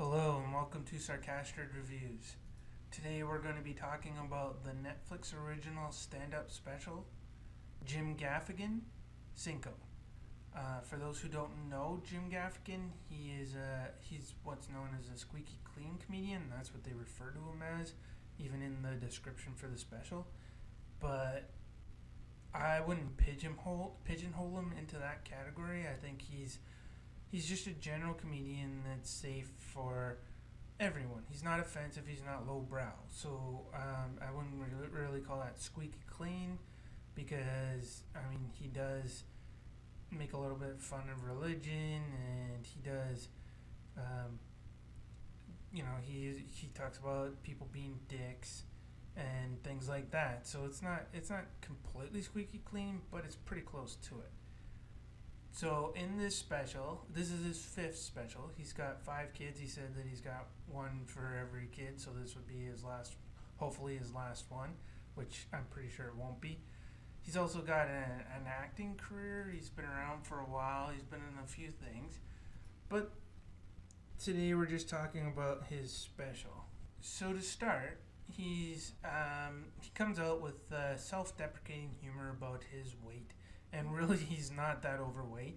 Hello and welcome to Sarcastic Reviews. Today we're going to be talking about the Netflix original stand-up special, Jim Gaffigan Cinco. For those who don't know Jim Gaffigan, he's what's known as a squeaky clean comedian. That's what they refer to him as, even in the description for the special. But I wouldn't pigeonhole him into that category. I think he's just a general comedian that's safe for everyone. He's not offensive. He's not lowbrow. So I wouldn't really call that squeaky clean, because he does make a little bit of fun of religion, and he does. He talks about people being dicks and things like that. So it's not completely squeaky clean, but it's pretty close to it. So in this special, this is his 5th special. He's got 5 kids. He said that he's got one for every kid, so this would be his last, hopefully his last one, which I'm pretty sure it won't be. He's also got an acting career. He's been around for a while. He's been in a few things. But today we're just talking about his special. So to start, he comes out with self-deprecating humor about his weight. And really, he's not that overweight.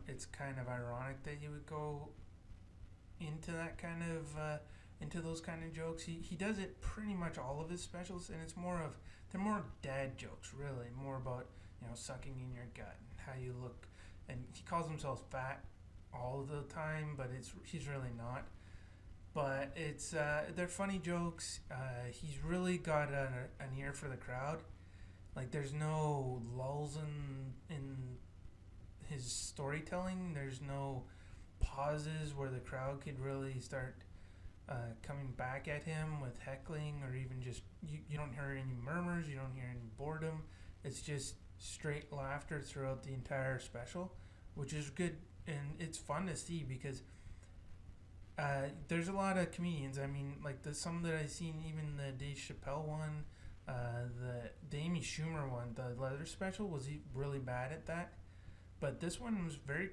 It's kind of ironic that he would go into that kind of into those kind of jokes. He does it pretty much all of his specials, and they're more dad jokes, really, more about sucking in your gut and how you look. And he calls himself fat all the time, but he's really not. But they're funny jokes. He's really got an ear for the crowd. Like, there's no lulls in his storytelling. There's no pauses where the crowd could really start coming back at him with heckling, or even just, you don't hear any murmurs, you don't hear any boredom. It's just straight laughter throughout the entire special, which is good, and it's fun to see because there's a lot of comedians. Like some that I've seen, even the Dave Chappelle one, the Amy Schumer one, the leather special, was really bad at that. But this one was very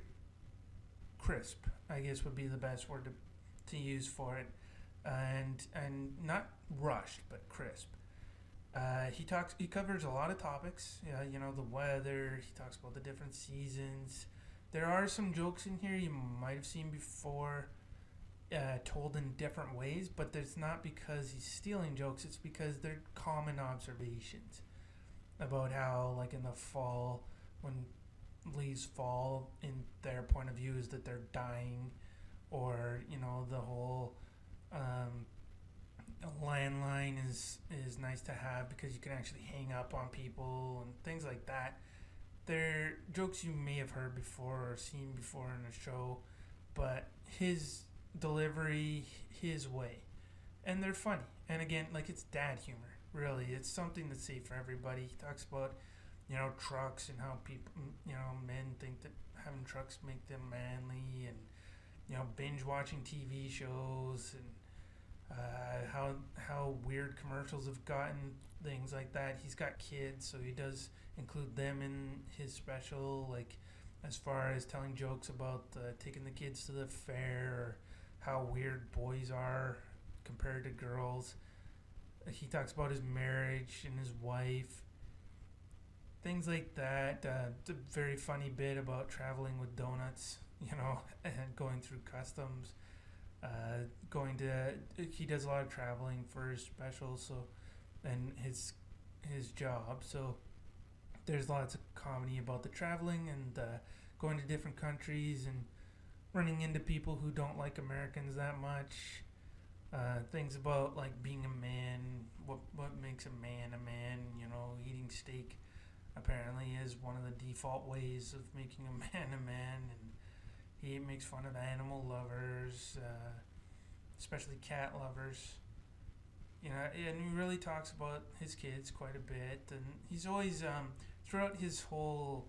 crisp, I guess would be the best word to use for it. And not rushed, but crisp. He covers a lot of topics. The weather. He talks about the different seasons. There are some jokes in here you might have seen before, told in different ways, but it's not because he's stealing jokes. It's because they're common observations about how, like, in the fall, when leaves fall, in their point of view is that they're dying, or the whole landline is nice to have because you can actually hang up on people and things like that. They're jokes you may have heard before or seen before in a show, but his delivery, his way, and they're funny. And again, like, it's dad humor, really. It's something that's safe for everybody. He talks about trucks and how people, men think that having trucks make them manly, and binge watching TV shows, and how weird commercials have gotten, things like that. He's got kids, so he does include them in his special, like as far as telling jokes about taking the kids to the fair, or how weird boys are compared to girls. He talks about his marriage and his wife, things like that. It's a very funny bit about traveling with donuts, and going through customs. He does a lot of traveling for his special, and his job. So there's lots of comedy about the traveling and going to different countries and running into people who don't like Americans that much. Things about, like, being a man, what makes a man, eating steak apparently is one of the default ways of making a man, and he makes fun of animal lovers, especially cat lovers. And he really talks about his kids quite a bit, and he's always throughout his whole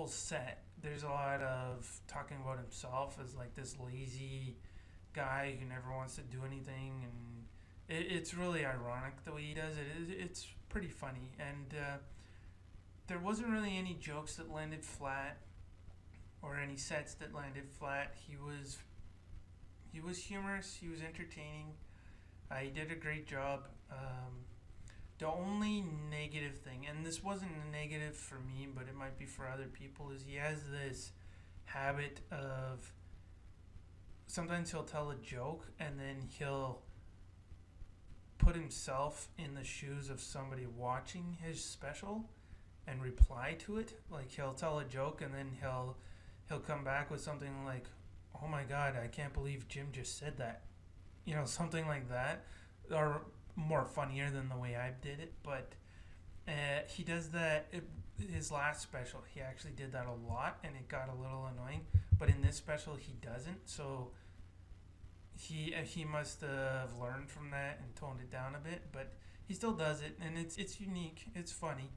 set, there's a lot of talking about himself as, like, this lazy guy who never wants to do anything, and it's really ironic the way he does it. It's pretty funny, and there wasn't really any jokes that landed flat or any sets that landed flat. He was He was humorous. He was entertaining. He did a great job. The only negative thing, and this wasn't a negative for me, but it might be for other people, is he has this habit of sometimes he'll tell a joke and then he'll put himself in the shoes of somebody watching his special and reply to it. Like he'll tell a joke and then he'll come back with something like, "Oh my God, I can't believe Jim just said that," something like that, or more funnier than the way I did it. But he does that. His last special, he actually did that a lot, and it got a little annoying. But in this special, he doesn't. So he must have learned from that and toned it down a bit. But he still does it, and it's unique. It's funny.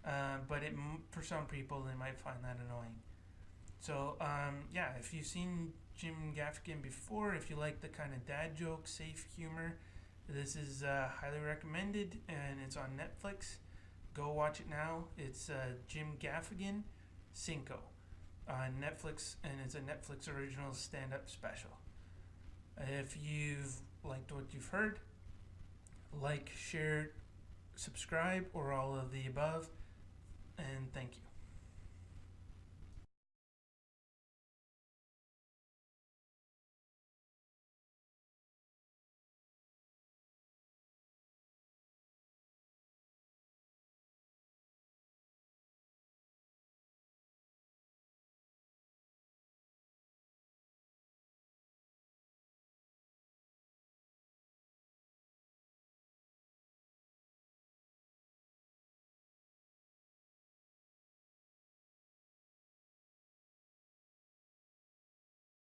But for some people, they might find that annoying. So if you've seen Jim Gaffigan before, if you like the kind of dad joke, safe humor, this is highly recommended, and it's on Neflix. Go watch it now. It's Jim Gaffigan Cinco on Netflix, and it's a Netflix original stand-up special. If you've liked what you've heard, like, share, subscribe, or all of the above, and thank you.